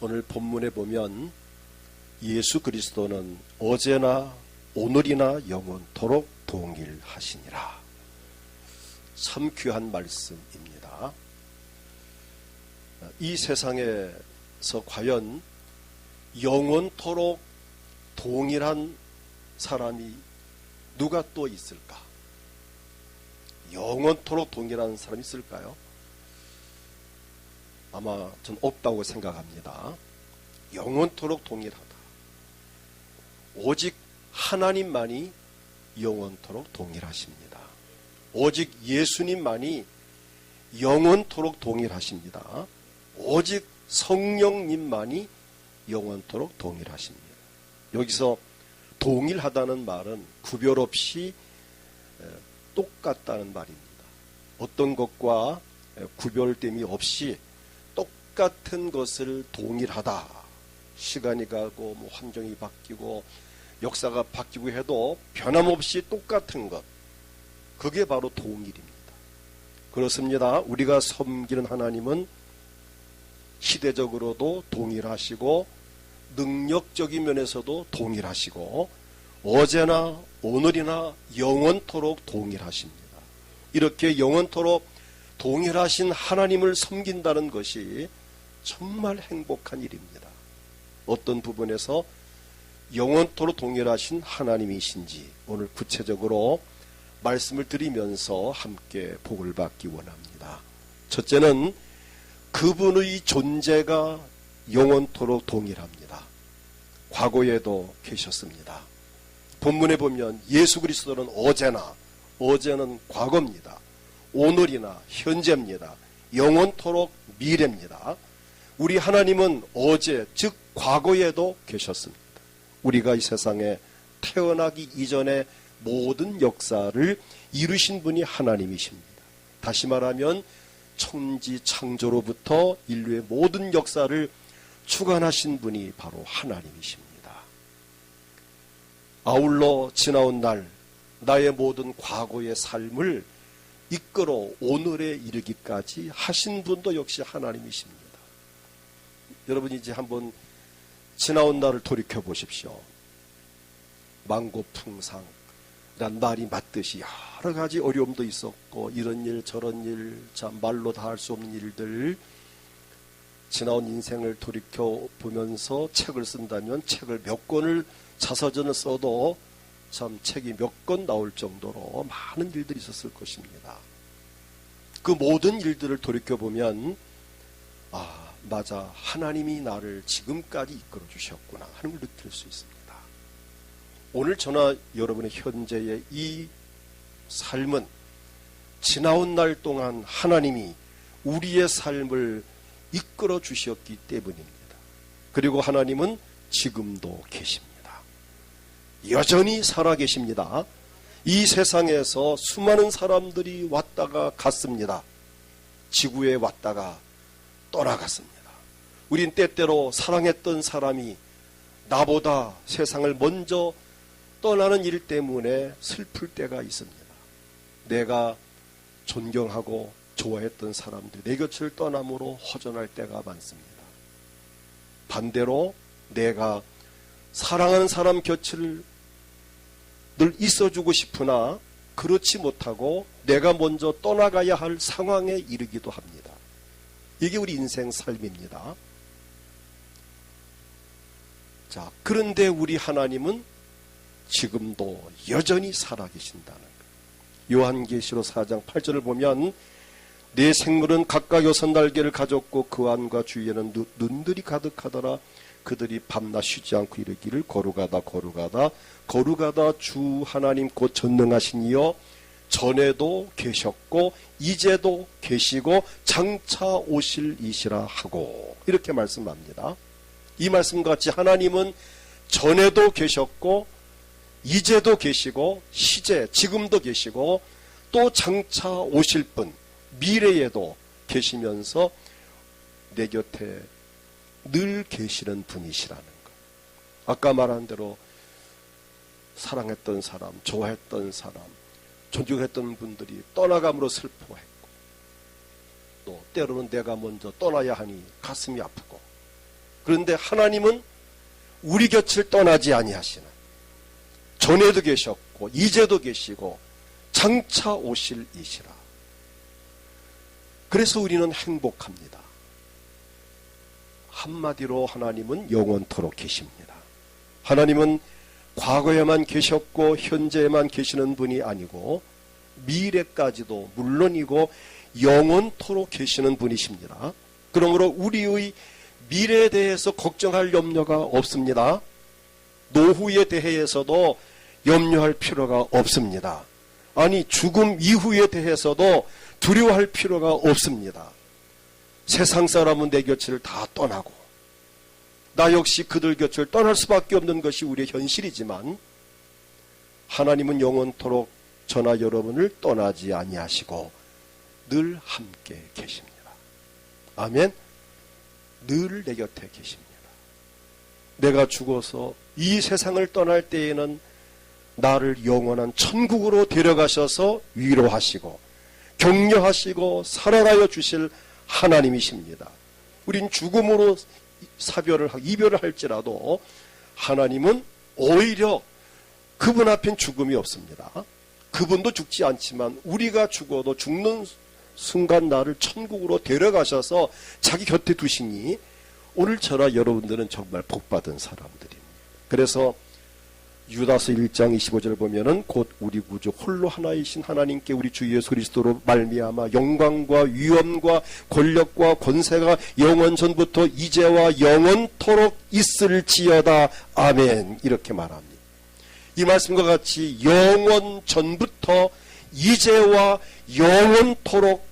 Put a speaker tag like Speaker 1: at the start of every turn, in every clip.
Speaker 1: 오늘 본문에 보면 예수 그리스도는 어제나 오늘이나 영원토록 동일하시니라. 참 귀한 말씀입니다. 이 세상에서 과연 영원토록 동일한 사람이 누가 또 있을까? 영원토록 동일한 사람이 있을까요? 아마 전 없다고 생각합니다. 영원토록 동일하다. 오직 하나님만이 영원토록 동일하십니다. 오직 예수님만이 영원토록 동일하십니다. 오직 성령님만이 영원토록 동일하십니다. 여기서 동일하다는 말은 구별 없이 똑같다는 말입니다. 어떤 것과 구별됨이 없이 똑같은 것을 동일하다. 시간이 가고 환경이 바뀌고 역사가 바뀌고 해도 변함없이 똑같은 것, 그게 바로 동일입니다. 그렇습니다. 우리가 섬기는 하나님은 시대적으로도 동일하시고 능력적인 면에서도 동일하시고 어제나 오늘이나 영원토록 동일하십니다. 이렇게 영원토록 동일하신 하나님을 섬긴다는 것이 정말 행복한 일입니다. 어떤 부분에서 영원토록 동일하신 하나님이신지 오늘 구체적으로 말씀을 드리면서 함께 복을 받기 원합니다. 첫째는 그분의 존재가 영원토록 동일합니다. 과거에도 계셨습니다. 본문에 보면 예수 그리스도는 어제는 과거입니다. 오늘이나 현재입니다. 영원토록 미래입니다. 우리 하나님은 어제, 즉 과거에도 계셨습니다. 우리가 이 세상에 태어나기 이전에 모든 역사를 이루신 분이 하나님이십니다. 다시 말하면 천지 창조로부터 인류의 모든 역사를 주관하신 분이 바로 하나님이십니다. 아울러 지나온 날 나의 모든 과거의 삶을 이끌어 오늘에 이르기까지 하신 분도 역시 하나님이십니다. 여러분 이제 한번 지나온 날을 돌이켜 보십시오. 만고풍상이란 말이 맞듯이 여러 가지 어려움도 있었고 이런 일 저런 일, 참 말로 다 할 수 없는 일들, 지나온 인생을 돌이켜 보면서 책을 쓴다면 책을 몇 권을 자서전을 써도 참 책이 몇 권 나올 정도로 많은 일들이 있었을 것입니다. 그 모든 일들을 돌이켜 보면 맞아, 하나님이 나를 지금까지 이끌어 주셨구나 하는 걸 느낄 수 있습니다. 오늘 저나 여러분의 현재의 이 삶은 지나온 날 동안 하나님이 우리의 삶을 이끌어 주셨기 때문입니다. 그리고 하나님은 지금도 계십니다. 여전히 살아계십니다. 이 세상에서 수많은 사람들이 왔다가 갔습니다. 지구에 왔다가 떠나갔습니다. 우린 때때로 사랑했던 사람이 나보다 세상을 먼저 떠나는 일 때문에 슬플 때가 있습니다. 내가 존경하고 좋아했던 사람들이 내 곁을 떠남으로 허전할 때가 많습니다. 반대로 내가 사랑하는 사람 곁을 늘 있어주고 싶으나 그렇지 못하고 내가 먼저 떠나가야 할 상황에 이르기도 합니다. 이게 우리 인생 삶입니다. 자, 그런데 우리 하나님은 지금도 여전히 살아계신다는 거예요. 요한계시록 4장 8절을 보면 내 생물은 각각 6날개를 가졌고 그 안과 주위에는 눈들이 가득하더라. 그들이 밤낮 쉬지 않고 이르기를 거룩하다 거룩하다 거룩하다 주 하나님 곧 전능하신 이여 전에도 계셨고 이제도 계시고 장차 오실 이시라 하고 이렇게 말씀합니다. 이 말씀과 같이 하나님은 전에도 계셨고 이제도 계시고 시제 지금도 계시고 또 장차 오실 분 미래에도 계시면서 내 곁에 늘 계시는 분이시라는 것. 아까 말한 대로 사랑했던 사람, 좋아했던 사람, 존경했던 분들이 떠나감으로 슬퍼했고 또 때로는 내가 먼저 떠나야 하니 가슴이 아프고 그런데 하나님은 우리 곁을 떠나지 아니하시는, 전에도 계셨고 이제도 계시고 장차 오실 이시라. 그래서 우리는 행복합니다. 한마디로 하나님은 영원토록 계십니다. 하나님은 과거에만 계셨고 현재에만 계시는 분이 아니고 미래까지도 물론이고 영원토록 계시는 분이십니다. 그러므로 우리의 미래에 대해서 걱정할 염려가 없습니다. 노후에 대해서도 염려할 필요가 없습니다. 아니, 죽음 이후에 대해서도 두려워할 필요가 없습니다. 세상 사람은 내 곁을 다 떠나고 나 역시 그들 곁을 떠날 수밖에 없는 것이 우리의 현실이지만 하나님은 영원토록 저나 여러분을 떠나지 아니하시고 늘 함께 계십니다. 아멘. 늘 내 곁에 계십니다. 내가 죽어서 이 세상을 떠날 때에는 나를 영원한 천국으로 데려가셔서 위로하시고 격려하시고 사랑하여 주실 하나님이십니다. 우린 죽음으로 이별을 할지라도 하나님은 오히려 그분 앞엔 죽음이 없습니다. 그분도 죽지 않지만 우리가 죽어도 죽는 순간 나를 천국으로 데려가셔서 자기 곁에 두시니 오늘 저나 여러분들은 정말 복받은 사람들입니다. 그래서 유다서 1장 25절을 보면은 곧 우리 구주 홀로 하나이신 하나님께 우리 주 예수 그리스도로 말미암아 영광과 위엄과 권력과 권세가 영원 전부터 이제와 영원토록 있을지어다. 아멘. 이렇게 말합니다. 이 말씀과 같이 영원 전부터 이제와 영원토록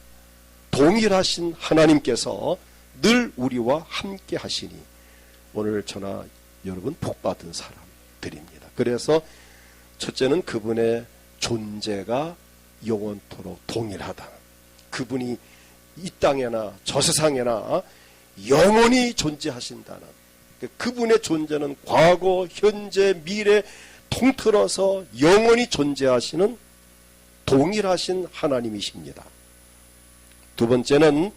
Speaker 1: 동일하신 하나님께서 늘 우리와 함께 하시니 오늘 저나 여러분 복받은 사람들입니다. 그래서 첫째는 그분의 존재가 영원토록 동일하다. 그분이 이 땅에나 저 세상에나 영원히 존재하신다는, 그분의 존재는 과거, 현재, 미래 통틀어서 영원히 존재하시는 동일하신 하나님이십니다. 두 번째는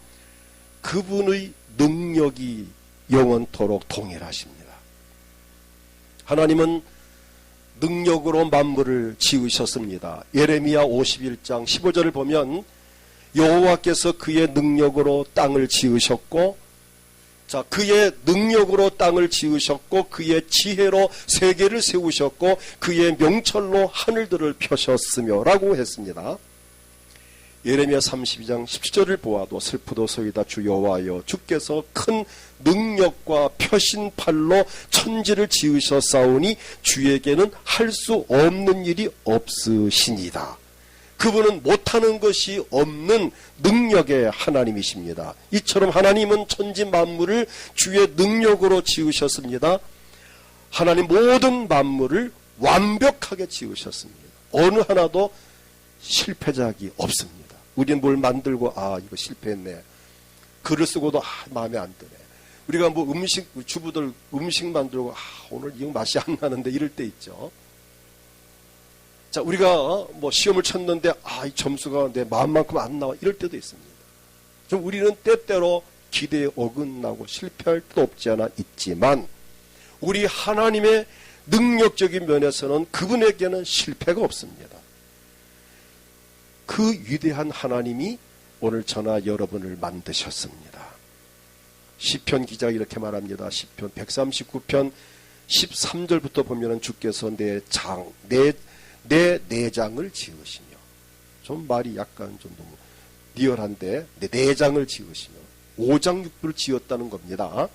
Speaker 1: 그분의 능력이 영원토록 동일하십니다. 하나님은 능력으로 만물을 지으셨습니다. 예레미야 51장 15절을 보면 여호와께서 그의 능력으로 땅을 지으셨고, 자, 그의 능력으로 땅을 지으셨고 그의 지혜로 세계를 세우셨고 그의 명철로 하늘들을 펴셨으며 라고 했습니다. 예레미야 32장 17절을 보아도 슬프도소이다 주 여호와여, 주께서 큰 능력과 펴신 팔로 천지를 지으셨사오니 주에게는 할 수 없는 일이 없으시니이다. 그분은 못하는 것이 없는 능력의 하나님이십니다. 이처럼 하나님은 천지 만물을 주의 능력으로 지으셨습니다. 하나님 모든 만물을 완벽하게 지으셨습니다. 어느 하나도 실패작이 없습니다. 우리는 뭘 만들고 이거 실패했네. 글을 쓰고도 마음에 안 드네. 우리가 뭐 주부들 음식 만들고 오늘 이거 맛이 안 나는데 이럴 때 있죠. 자, 우리가 뭐 시험을 쳤는데 이 점수가 내 마음만큼 안 나와 이럴 때도 있습니다. 좀 우리는 때때로 기대에 어긋나고 실패할 때도 없지 않아 있지만 우리 하나님의 능력적인 면에서는 그분에게는 실패가 없습니다. 그 위대한 하나님이 오늘 저나 여러분을 만드셨습니다. 시편 기자가 이렇게 말합니다. 시편 139편 13절부터 보면 주께서 내 내장을 지으시며, 좀 말이 약간 좀 너무 리얼한데 내 내장을 지으시며 오장육부를 지었다는 겁니다.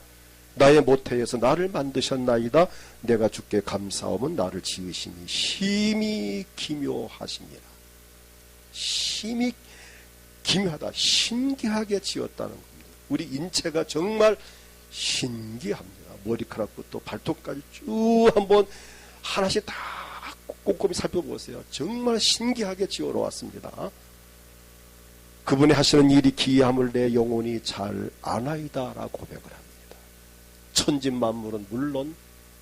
Speaker 1: 나의 모태에서 나를 만드셨나이다. 내가 주께 감사하면 나를 지으시니 심히 기묘하십니다. 심히 기묘하다, 신기하게 지었다는 겁니다. 우리 인체가 정말 신기합니다. 머리카락부터 발톱까지 쭉 한번 하나씩 다 꼼꼼히 살펴보세요. 정말 신기하게 지어놓았습니다. 그분이 하시는 일이 기이함을 내 영혼이 잘 아나이다 라고 고백을 합니다. 천진만물은 물론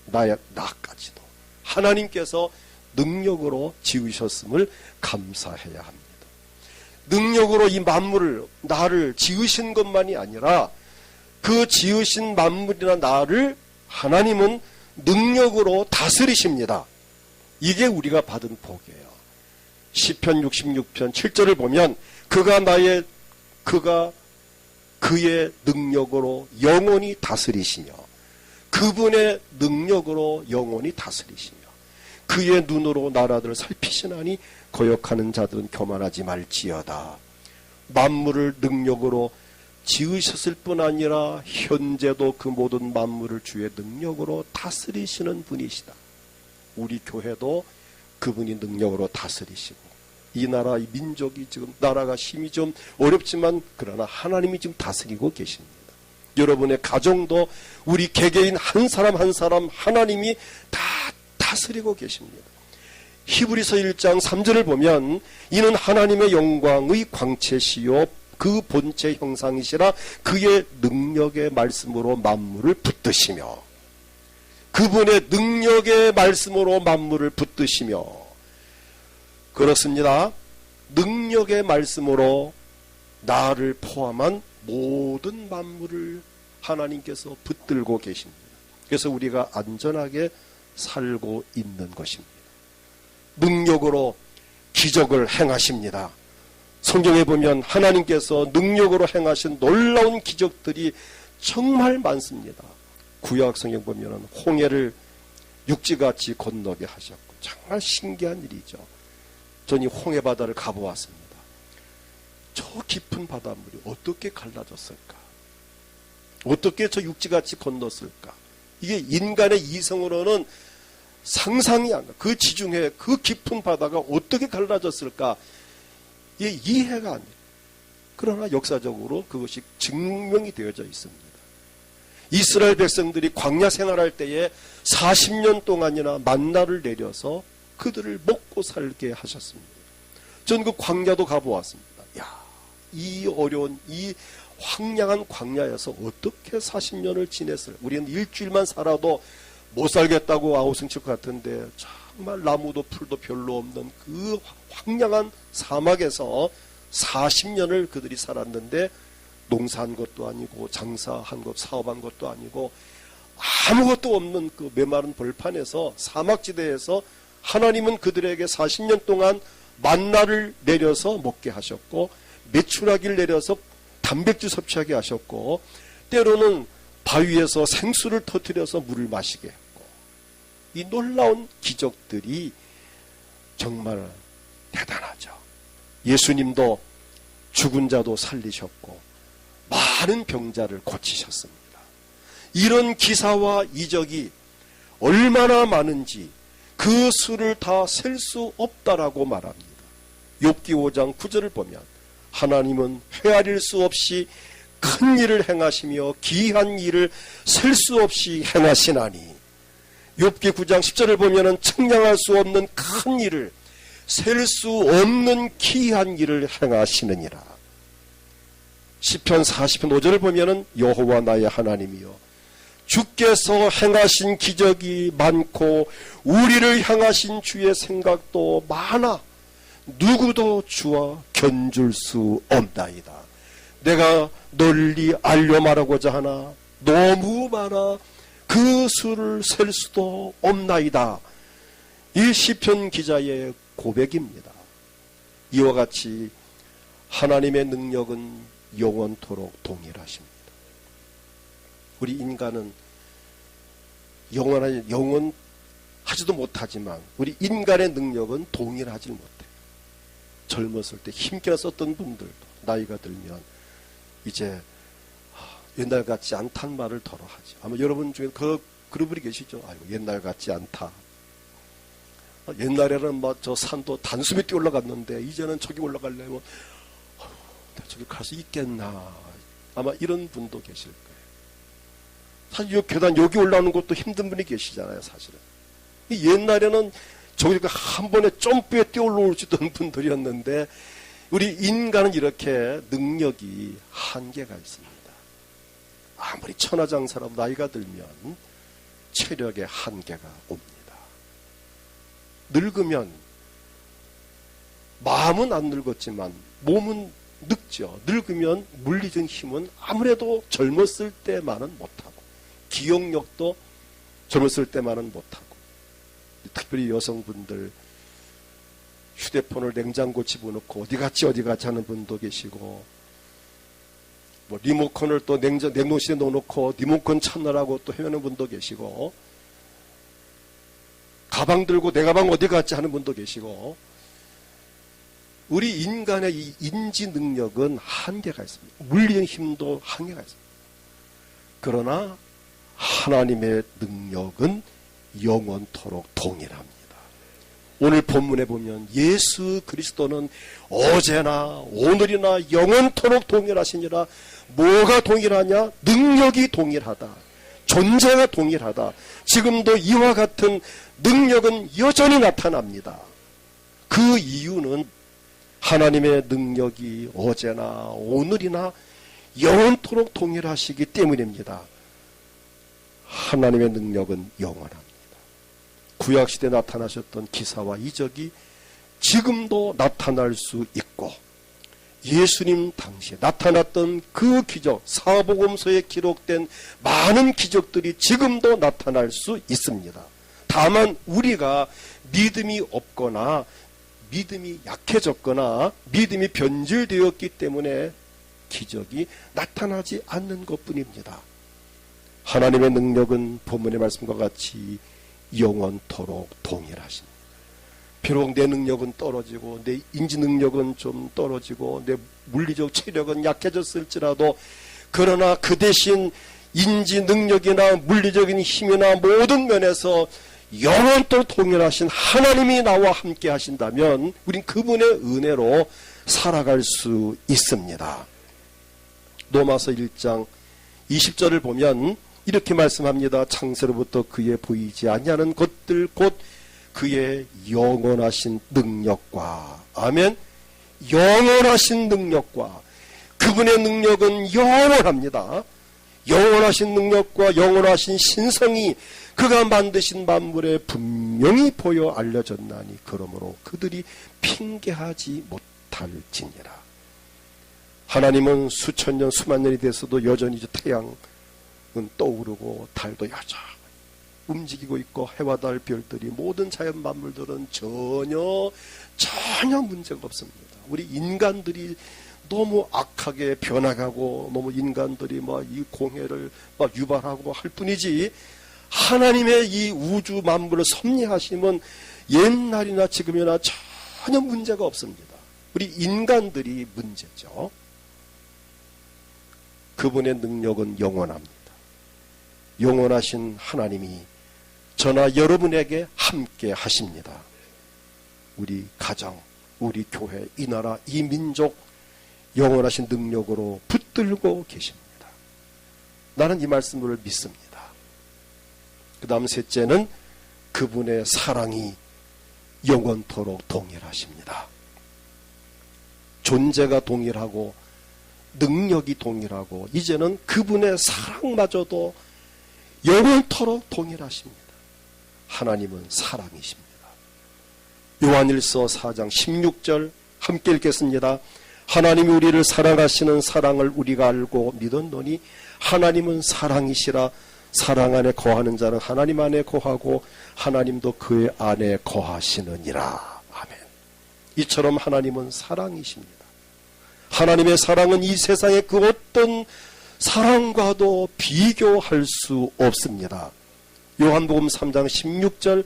Speaker 1: 나까지도 하나님께서 능력으로 지으셨음을 감사해야 합니다. 능력으로 이 만물을, 나를 지으신 것만이 아니라 그 지으신 만물이나 나를 하나님은 능력으로 다스리십니다. 이게 우리가 받은 복이에요. 시편 66편 7절을 보면 그가 그의 능력으로 영원히 다스리시며 그분의 능력으로 영원히 다스리시며 그의 눈으로 나라들을 살피시나니 거역하는 자들은 교만하지 말지어다. 만물을 능력으로 지으셨을 뿐 아니라 현재도 그 모든 만물을 주의 능력으로 다스리시는 분이시다. 우리 교회도 그분이 능력으로 다스리시고 이 나라, 이 민족이 지금 나라가 힘이 좀 어렵지만 그러나 하나님이 지금 다스리고 계십니다. 여러분의 가정도 우리 개개인 한 사람 한 사람 하나님이 다 다스리고 계십니다. 히브리서 1장 3절을 보면 이는 하나님의 영광의 광채시요 그 본체 형상이시라 그의 능력의 말씀으로 만물을 붙드시며 그분의 능력의 말씀으로 만물을 붙드시며 그렇습니다. 능력의 말씀으로 나를 포함한 모든 만물을 하나님께서 붙들고 계십니다. 그래서 우리가 안전하게 살고 있는 것입니다. 능력으로 기적을 행하십니다. 성경에 보면 하나님께서 능력으로 행하신 놀라운 기적들이 정말 많습니다. 구약 성경 보면 홍해를 육지같이 건너게 하셨고 정말 신기한 일이죠. 저는 이 홍해 바다를 가보았습니다. 저 깊은 바닷물이 어떻게 갈라졌을까? 어떻게 저 육지같이 건넜을까? 이게 인간의 이성으로는 상상이 안 가. 그 지중해 그 깊은 바다가 어떻게 갈라졌을까? 이게 이해가 안 돼요. 그러나 역사적으로 그것이 증명이 되어져 있습니다. 이스라엘 백성들이 광야 생활할 때에 40년 동안이나 만나를 내려서 그들을 먹고 살게 하셨습니다. 저는 그 광야도 가보았습니다. 이 어려운 이 황량한 광야에서 어떻게 40년을 지냈을? 우리는 일주일만 살아도 못 살겠다고 아우성칠 것 같은데 정말 나무도 풀도 별로 없는 그 황량한 사막에서 40년을 그들이 살았는데 농사한 것도 아니고 장사한 것 사업한 것도 아니고 아무것도 없는 그 메마른 벌판에서 사막지대에서 하나님은 그들에게 40년 동안 만나를 내려서 먹게 하셨고 메추라기를 내려서 단백질 섭취하게 하셨고 때로는 바위에서 생수를 터뜨려서 물을 마시게 했고 이 놀라운 기적들이 정말 대단하죠. 예수님도 죽은 자도 살리셨고 많은 병자를 고치셨습니다. 이런 기사와 이적이 얼마나 많은지 그 수를 다 셀 수 없다라고 말합니다. 욥기 5장 9절을 보면 하나님은 헤아릴 수 없이 큰 일을 행하시며 기이한 일을 셀 수 없이 행하시나니 욥기 9장 10절을 보면 측량할 수 없는 큰 일을 셀 수 없는 기이한 일을 행하시느니라. 시편 40편 5절을 보면 여호와 나의 하나님이여 주께서 행하신 기적이 많고 우리를 향하신 주의 생각도 많아 누구도 주와 견줄 수 없나이다. 내가 널리 알려 말하고자 하나 너무 많아 그 수를 셀 수도 없나이다. 이 시편 기자의 고백입니다. 이와 같이 하나님의 능력은 영원토록 동일하십니다. 우리 인간은 영원하지도 못하지만 우리 인간의 능력은 동일하지 못해요. 젊었을 때 힘겨 썼던 분들도 나이가 들면 이제 옛날 같지 않다는 말을 덜어 하죠. 아마 여러분 중에 그런 분이 계시죠. 아이고 옛날 같지 않다. 옛날에는 막 저 산도 단숨에 뛰어 올라갔는데 이제는 저기 올라가려면 내가 저기 갈 수 있겠나. 아마 이런 분도 계실 거예요. 사실 이 계단 여기 올라오는 것도 힘든 분이 계시잖아요. 사실은 옛날에는 저기 한 번에 점프에 뛰어 올라오시던 분들이었는데 우리 인간은 이렇게 능력이 한계가 있습니다. 아무리 천하장사라도 나이가 들면 체력의 한계가 옵니다. 늙으면 마음은 안 늙었지만 몸은 늙죠. 늙으면 물리적 힘은 아무래도 젊었을 때만은 못하고, 기억력도 젊었을 때만은 못하고, 특별히 여성분들 휴대폰을 냉장고 집어넣고 어디 갔지 하는 분도 계시고, 뭐 리모컨을 또 냉동실에 넣어놓고 리모컨 찾느라고 또 헤매는 분도 계시고, 가방 들고 내 가방 어디 갔지 하는 분도 계시고, 우리 인간의 이 인지 능력은 한계가 있습니다. 물리적 힘도 한계가 있습니다. 그러나 하나님의 능력은 영원토록 동일합니다. 오늘 본문에 보면 예수 그리스도는 어제나 오늘이나 영원토록 동일하시니라. 뭐가 동일하냐? 능력이 동일하다. 존재가 동일하다. 지금도 이와 같은 능력은 여전히 나타납니다. 그 이유는 하나님의 능력이 어제나 오늘이나 영원토록 동일하시기 때문입니다. 하나님의 능력은 영원합니다. 구약시대에 나타나셨던 기사와 이적이 지금도 나타날 수 있고, 예수님 당시에 나타났던 그 기적, 사복음서에 기록된 많은 기적들이 지금도 나타날 수 있습니다. 다만 우리가 믿음이 없거나 믿음이 약해졌거나 믿음이 변질되었기 때문에 기적이 나타나지 않는 것뿐입니다. 하나님의 능력은 본문의 말씀과 같이 영원토록 동일하십니다. 비록 내 능력은 떨어지고 내 인지 능력은 좀 떨어지고 내 물리적 체력은 약해졌을지라도, 그러나 그 대신 인지 능력이나 물리적인 힘이나 모든 면에서 영원토록 동일하신 하나님이 나와 함께 하신다면 우린 그분의 은혜로 살아갈 수 있습니다. 로마서 1장 20절을 보면 이렇게 말씀합니다. 창세로부터 그의 보이지 아니하는 것들 곧 그의 영원하신 능력과, 아멘, 영원하신 능력과, 그분의 능력은 영원합니다. 영원하신 능력과 영원하신 신성이 그가 만드신 만물에 분명히 보여 알려졌나니 그러므로 그들이 핑계하지 못할지니라. 하나님은 수천 년 수만 년이 돼서도 여전히 태양은 떠오르고 달도 여전히 움직이고 있고 해와 달 별들이 모든 자연 만물들은 전혀 문제가 없습니다. 우리 인간들이 너무 악하게 변화가고 너무 인간들이 이 공해를 유발하고 할 뿐이지, 하나님의 이 우주 만물을 섭리하심은 옛날이나 지금이나 전혀 문제가 없습니다. 우리 인간들이 문제죠. 그분의 능력은 영원합니다. 영원하신 하나님이 저나 여러분에게 함께 하십니다. 우리 가정, 우리 교회, 이 나라, 이 민족 영원하신 능력으로 붙들고 계십니다. 나는 이 말씀을 믿습니다. 그 다음 셋째는 그분의 사랑이 영원토록 동일하십니다. 존재가 동일하고 능력이 동일하고 이제는 그분의 사랑마저도 영원토록 동일하십니다. 하나님은 사랑이십니다. 요한일서 4장 16절 함께 읽겠습니다. 하나님이 우리를 사랑하시는 사랑을 우리가 알고 믿었노니 하나님은 사랑이시라. 사랑 안에 거하는 자는 하나님 안에 거하고 하나님도 그의 안에 거하시느니라. 아멘. 이처럼 하나님은 사랑이십니다. 하나님의 사랑은 이 세상의 그 어떤 사랑과도 비교할 수 없습니다. 요한복음 3장 16절,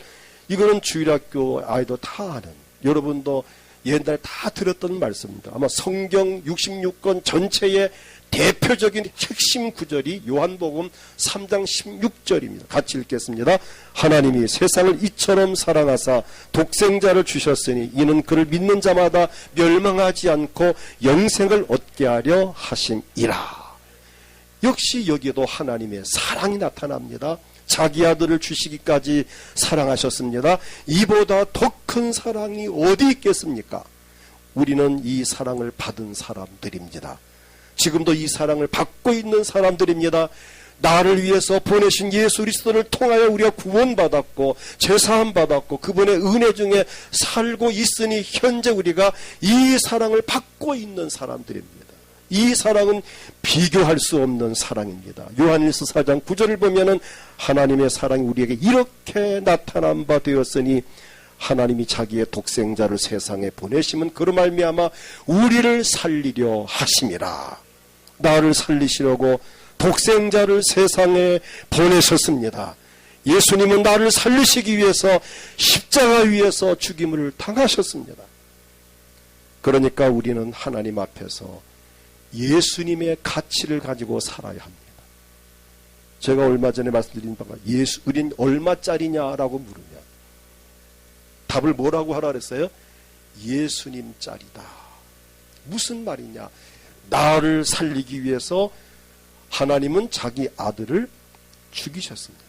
Speaker 1: 이거는 주일학교 아이도 다 아는, 여러분도 옛날에 다 들었던 말씀입니다. 아마 성경 66권 전체의 대표적인 핵심 구절이 요한복음 3장 16절입니다. 같이 읽겠습니다. 하나님이 세상을 이처럼 사랑하사 독생자를 주셨으니 이는 그를 믿는 자마다 멸망하지 않고 영생을 얻게 하려 하심이라. 역시 여기에도 하나님의 사랑이 나타납니다. 자기 아들을 주시기까지 사랑하셨습니다. 이보다 더 큰 사랑이 어디 있겠습니까? 우리는 이 사랑을 받은 사람들입니다. 지금도 이 사랑을 받고 있는 사람들입니다. 나를 위해서 보내신 예수 그리스도를 통하여 우리가 구원받았고 죄사함 받았고 그분의 은혜 중에 살고 있으니 현재 우리가 이 사랑을 받고 있는 사람들입니다. 이 사랑은 비교할 수 없는 사랑입니다. 요한일서 4장 9절을 보면은 하나님의 사랑이 우리에게 이렇게 나타난 바 되었으니 하나님이 자기의 독생자를 세상에 보내심은 그로 말미암아 우리를 살리려 하심이라. 나를 살리시려고 독생자를 세상에 보내셨습니다. 예수님은 나를 살리시기 위해서 십자가 위에서 죽임을 당하셨습니다. 그러니까 우리는 하나님 앞에서 예수님의 가치를 가지고 살아야 합니다. 제가 얼마 전에 말씀드린 바가 우린 얼마짜리냐라고 물으면 답을 뭐라고 하라 그랬어요? 예수님짜리다. 무슨 말이냐? 나를 살리기 위해서 하나님은 자기 아들을 죽이셨습니다.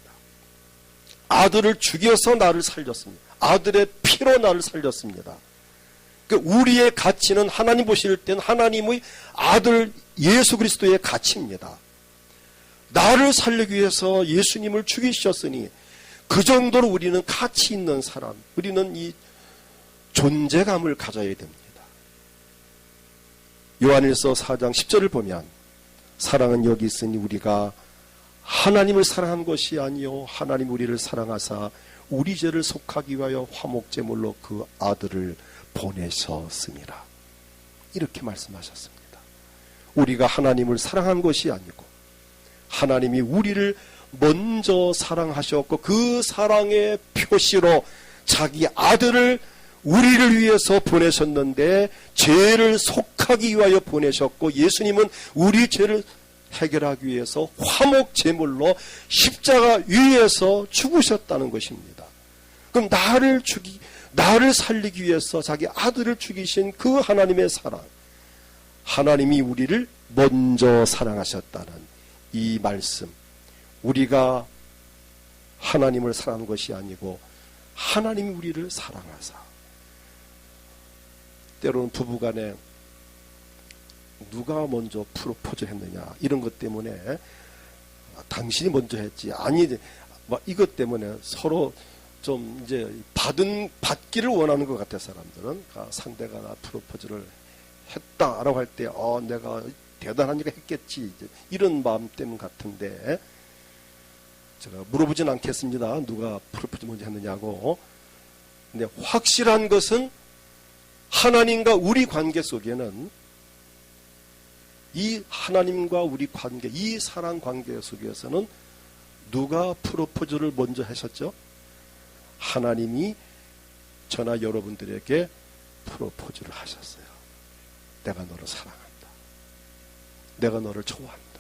Speaker 1: 아들을 죽여서 나를 살렸습니다. 아들의 피로 나를 살렸습니다. 우리의 가치는 하나님 보실 때는 하나님의 아들 예수 그리스도의 가치입니다. 나를 살리기 위해서 예수님을 죽이셨으니 그 정도로 우리는 가치 있는 사람, 우리는 이 존재감을 가져야 됩니다. 요한일서 4장 10절을 보면 사랑은 여기 있으니 우리가 하나님을 사랑한 것이 아니요 하나님 우리를 사랑하사 우리 죄를 속하기 위하여 화목제물로 그 아들을 보내셨습니다. 이렇게 말씀하셨습니다. 우리가 하나님을 사랑한 것이 아니고 하나님이 우리를 먼저 사랑하셨고 그 사랑의 표시로 자기 아들을 우리를 위해서 보내셨는데 죄를 속하기 위하여 보내셨고 예수님은 우리 죄를 해결하기 위해서 화목 제물로 십자가 위에서 죽으셨다는 것입니다. 그럼 나를 살리기 위해서 자기 아들을 죽이신 그 하나님의 사랑, 하나님이 우리를 먼저 사랑하셨다는 이 말씀, 우리가 하나님을 사랑한 것이 아니고 하나님이 우리를 사랑하사, 때로는 부부간에 누가 먼저 프로포즈 했느냐 이런 것 때문에 당신이 먼저 했지 아니 이것 때문에 서로 좀 이제 받기를 원하는 것 같아. 사람들은 상대가 나 프로포즈를 했다라고 할 때 내가 대단하니까 했겠지 이런 마음 때문 같은데 제가 물어보진 않겠습니다. 누가 프로포즈 먼저 했느냐고. 근데 확실한 것은 하나님과 우리 관계 속에는 이 하나님과 우리 관계, 이 사랑 관계 속에서는 누가 프로포즈를 먼저 하셨죠? 하나님이 저나 여러분들에게 프로포즈를 하셨어요. 내가 너를 사랑한다. 내가 너를 좋아한다.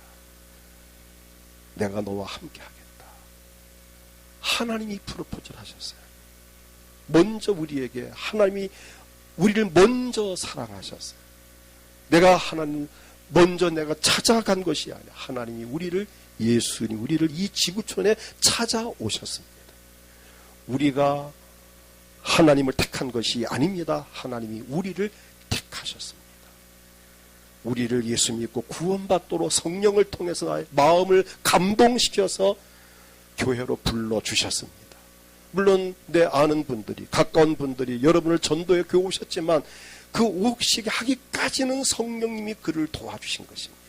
Speaker 1: 내가 너와 함께 하겠다. 하나님이 프로포즈를 하셨어요. 먼저 우리에게 하나님이 우리를 먼저 사랑하셨어요. 내가 하나님 먼저 내가 찾아간 것이 아니라 하나님이 예수님 우리를 이 지구촌에 찾아오셨습니다. 우리가 하나님을 택한 것이 아닙니다. 하나님이 우리를 택하셨습니다. 우리를 예수 믿고 구원받도록 성령을 통해서 나의 마음을 감동시켜서 교회로 불러주셨습니다. 물론 내 아는 분들이 가까운 분들이 여러분을 전도에 교회 오셨지만 그 오시게 하기까지는 성령님이 그를 도와주신 것입니다.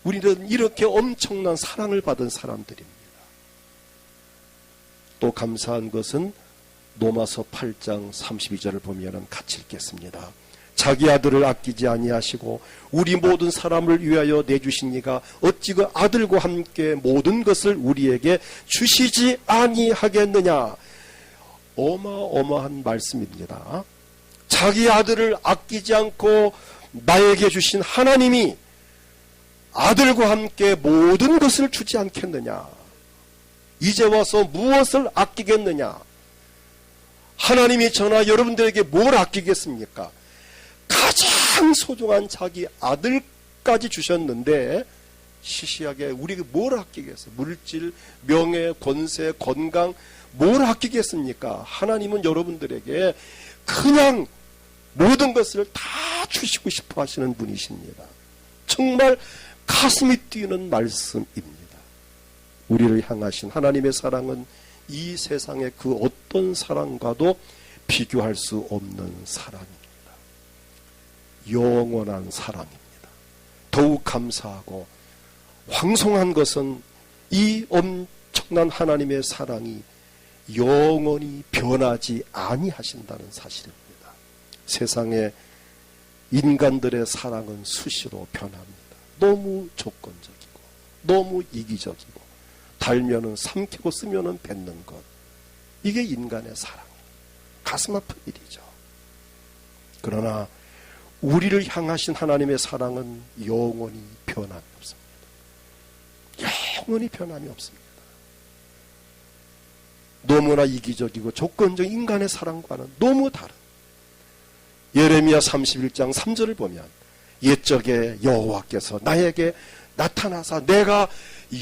Speaker 1: 우리는 이렇게 엄청난 사랑을 받은 사람들입니다. 또 감사한 것은 로마서 8장 32절을 보면 같이 읽겠습니다. 자기 아들을 아끼지 아니하시고 우리 모든 사람을 위하여 내주신 이가 어찌 그 아들과 함께 모든 것을 우리에게 주시지 아니하겠느냐. 어마어마한 말씀입니다. 자기 아들을 아끼지 않고 나에게 주신 하나님이 아들과 함께 모든 것을 주지 않겠느냐. 이제 와서 무엇을 아끼겠느냐. 하나님이 저나 여러분들에게 뭘 아끼겠습니까? 가장 소중한 자기 아들까지 주셨는데 시시하게 우리가 뭘 아끼겠어요? 물질, 명예, 권세, 건강 뭘 아끼겠습니까? 하나님은 여러분들에게 그냥 모든 것을 다 주시고 싶어 하시는 분이십니다. 정말 가슴이 뛰는 말씀입니다. 우리를 향하신 하나님의 사랑은 이 세상의 그 어떤 사랑과도 비교할 수 없는 사랑입니다. 영원한 사랑입니다. 더욱 감사하고 황송한 것은 이 엄청난 하나님의 사랑이 영원히 변하지 아니하신다는 사실입니다. 세상의 인간들의 사랑은 수시로 변합니다. 너무 조건적이고 너무 이기적이고 달면은 삼키고 쓰면은 뱉는 것, 이게 인간의 사랑이에요. 가슴 아픈 일이죠. 그러나 우리를 향하신 하나님의 사랑은 영원히 변함이 없습니다. 영원히 변함이 없습니다. 너무나 이기적이고 조건적인 인간의 사랑과는 너무 다른, 예레미야 31장 3절을 보면 옛적에 여호와께서 나에게 나타나사 내가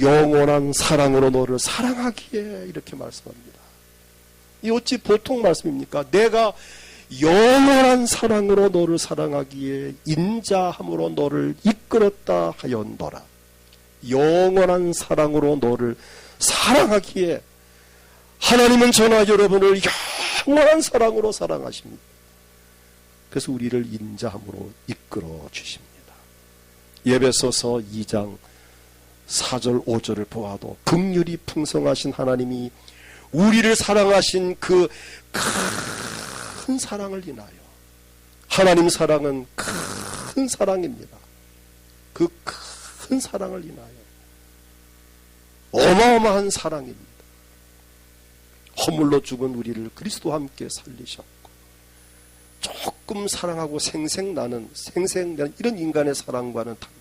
Speaker 1: 영원한 사랑으로 너를 사랑하기에, 이렇게 말씀합니다. 이 어찌 보통 말씀입니까? 내가 영원한 사랑으로 너를 사랑하기에 인자함으로 너를 이끌었다 하였노라. 영원한 사랑으로 너를 사랑하기에, 하나님은 저나 여러분을 영원한 사랑으로 사랑하십니다. 그래서 우리를 인자함으로 이끌어 주십니다. 에베소서 2장 4절 5절을 보아도 긍휼이 풍성하신 하나님이 우리를 사랑하신 그 큰 사랑을 인하여, 하나님 사랑은 큰 사랑입니다. 그 큰 사랑을 인하여 어마어마한 사랑입니다. 허물로 죽은 우리를 그리스도와 함께 살리셨고, 조금 사랑하고 생생나는 이런 인간의 사랑과는 달리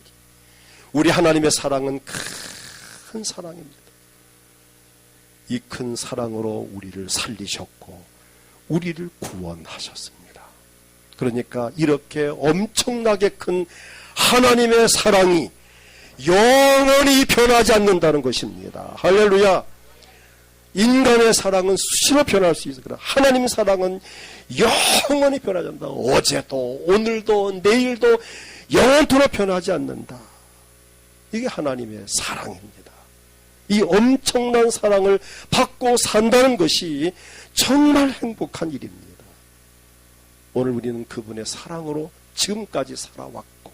Speaker 1: 우리 하나님의 사랑은 큰 사랑입니다. 이 큰 사랑으로 우리를 살리셨고 우리를 구원하셨습니다. 그러니까 이렇게 엄청나게 큰 하나님의 사랑이 영원히 변하지 않는다는 것입니다. 할렐루야. 인간의 사랑은 수시로 변할 수 있어요. 그러나 하나님의 사랑은 영원히 변하지 않는다. 어제도 오늘도 내일도 영원토록 변하지 않는다. 이게 하나님의 사랑입니다. 이 엄청난 사랑을 받고 산다는 것이 정말 행복한 일입니다. 오늘 우리는 그분의 사랑으로 지금까지 살아왔고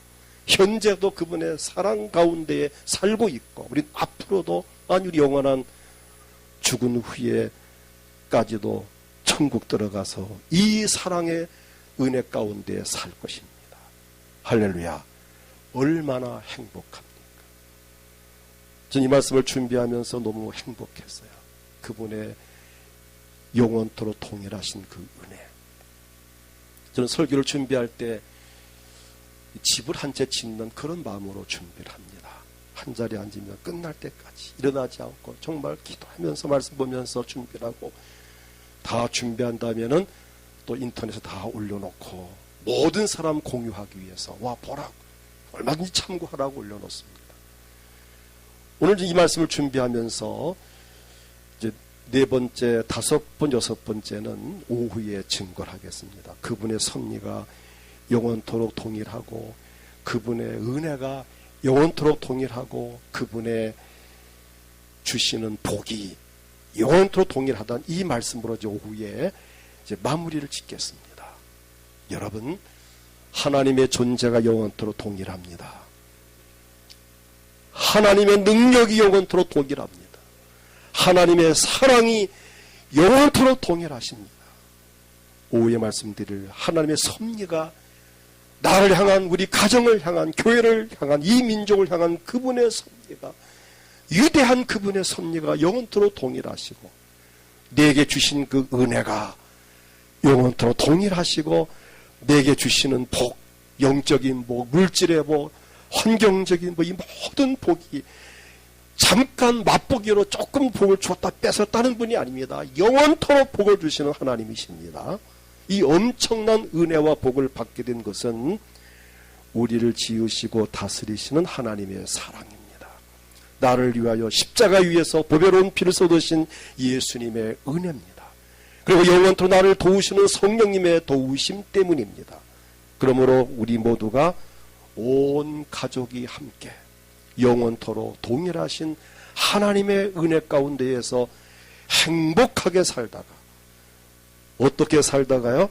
Speaker 1: 현재도 그분의 사랑 가운데에 살고 있고, 우리는 앞으로도 우리 영원한 죽은 후에까지도 천국 들어가서 이 사랑의 은혜 가운데 살 것입니다. 할렐루야. 얼마나 행복합니까? 전 이 말씀을 준비하면서 너무 행복했어요. 그분의 영원토록 동일하신 그 은혜. 저는 설교를 준비할 때 집을 한 채 짓는 그런 마음으로 준비를 합니다. 한 자리에 앉으면 끝날 때까지 일어나지 않고 정말 기도하면서 말씀 보면서 준비를 하고, 다 준비한다면은 또 인터넷에 다 올려놓고 모든 사람 공유하기 위해서 와 보라고, 얼마든지 참고하라고 올려놓습니다. 오늘 이 말씀을 준비하면서 이제 4번째, 5번, 6번째는 오후에 증거를 하겠습니다. 그분의 섭리가 영원토록 동일하고 그분의 은혜가 영원토록 동일하고 그분의 주시는 복이 영원토록 동일하다는 이 말씀으로 이제 오후에 이제 마무리를 짓겠습니다. 여러분, 하나님의 존재가 영원토록 동일합니다. 하나님의 능력이 영원토록 동일합니다. 하나님의 사랑이 영원토록 동일하십니다. 오후에 말씀드릴 하나님의 섭리가 나를 향한, 우리 가정을 향한, 교회를 향한, 이 민족을 향한 그분의 섭리가, 위대한 그분의 섭리가 영원토록 동일하시고, 내게 주신 그 은혜가 영원토록 동일하시고, 내게 주시는 복, 영적인 복, 물질의 복, 환경적인 복, 이 모든 복이 잠깐 맛보기로 조금 복을 줬다 뺏었다는 분이 아닙니다. 영원토록 복을 주시는 하나님이십니다. 이 엄청난 은혜와 복을 받게 된 것은 우리를 지으시고 다스리시는 하나님의 사랑입니다. 나를 위하여 십자가 위에서 보배로운 피를 쏟으신 예수님의 은혜입니다. 그리고 영원토록 나를 도우시는 성령님의 도우심 때문입니다. 그러므로 우리 모두가 온 가족이 함께 영원토록 동일하신 하나님의 은혜 가운데에서 행복하게 살다가, 어떻게 살다가요?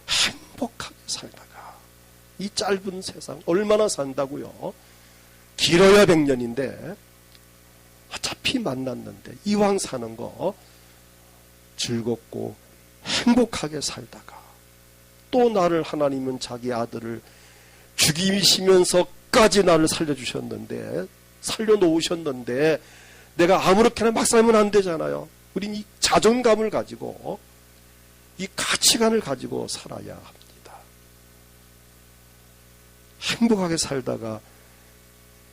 Speaker 1: 행복하게 살다가. 이 짧은 세상 얼마나 산다고요? 길어야 100년인데 어차피 만났는데 이왕 사는 거 즐겁고 행복하게 살다가, 또 나를 하나님은 자기 아들을 죽이시면서까지 나를 살려주셨는데, 살려놓으셨는데 내가 아무렇게나 막 살면 안 되잖아요. 우린 이 자존감을 가지고, 이 가치관을 가지고 살아야 합니다. 행복하게 살다가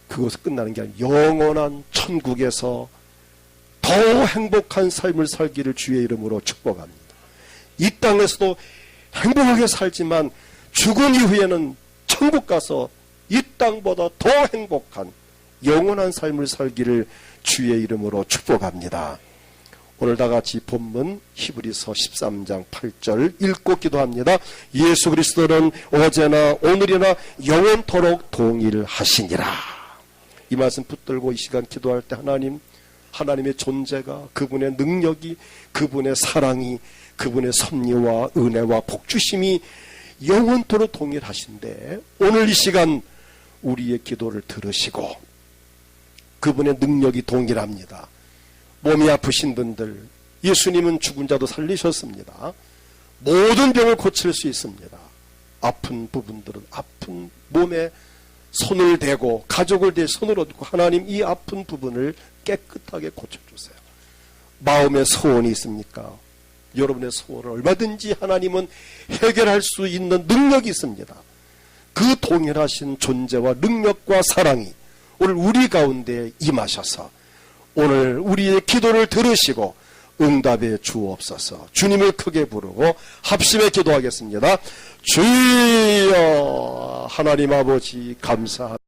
Speaker 1: 그것이 끝나는 게 아니라 영원한 천국에서 더 행복한 삶을 살기를 주의 이름으로 축복합니다. 이 땅에서도 행복하게 살지만 죽은 이후에는 천국 가서 이 땅보다 더 행복한 영원한 삶을 살기를 주의 이름으로 축복합니다. 오늘 다 같이 본문 히브리서 13장 8절 읽고 기도합니다. 예수 그리스도는 어제나 오늘이나 영원토록 동일하시니라. 이 말씀 붙들고 이 시간 기도할 때 하나님의 존재가, 그분의 능력이, 그분의 사랑이, 그분의 섭리와 은혜와 복주심이 영원토록 동일하신데, 오늘 이 시간 우리의 기도를 들으시고 그분의 능력이 동일합니다. 몸이 아프신 분들, 예수님은 죽은 자도 살리셨습니다. 모든 병을 고칠 수 있습니다. 아픈 부분들은 아픈 몸에 손을 대고, 가족을 대 손을 얻고, 하나님 이 아픈 부분을 깨끗하게 고쳐주세요. 마음에 소원이 있습니까? 여러분의 소원을 얼마든지 하나님은 해결할 수 있는 능력이 있습니다. 그 동일하신 존재와 능력과 사랑이 오늘 우리 가운데 임하셔서 오늘 우리의 기도를 들으시고 응답해 주옵소서. 주님을 크게 부르고 합심해 기도하겠습니다. 주여, 하나님 아버지 감사합니다.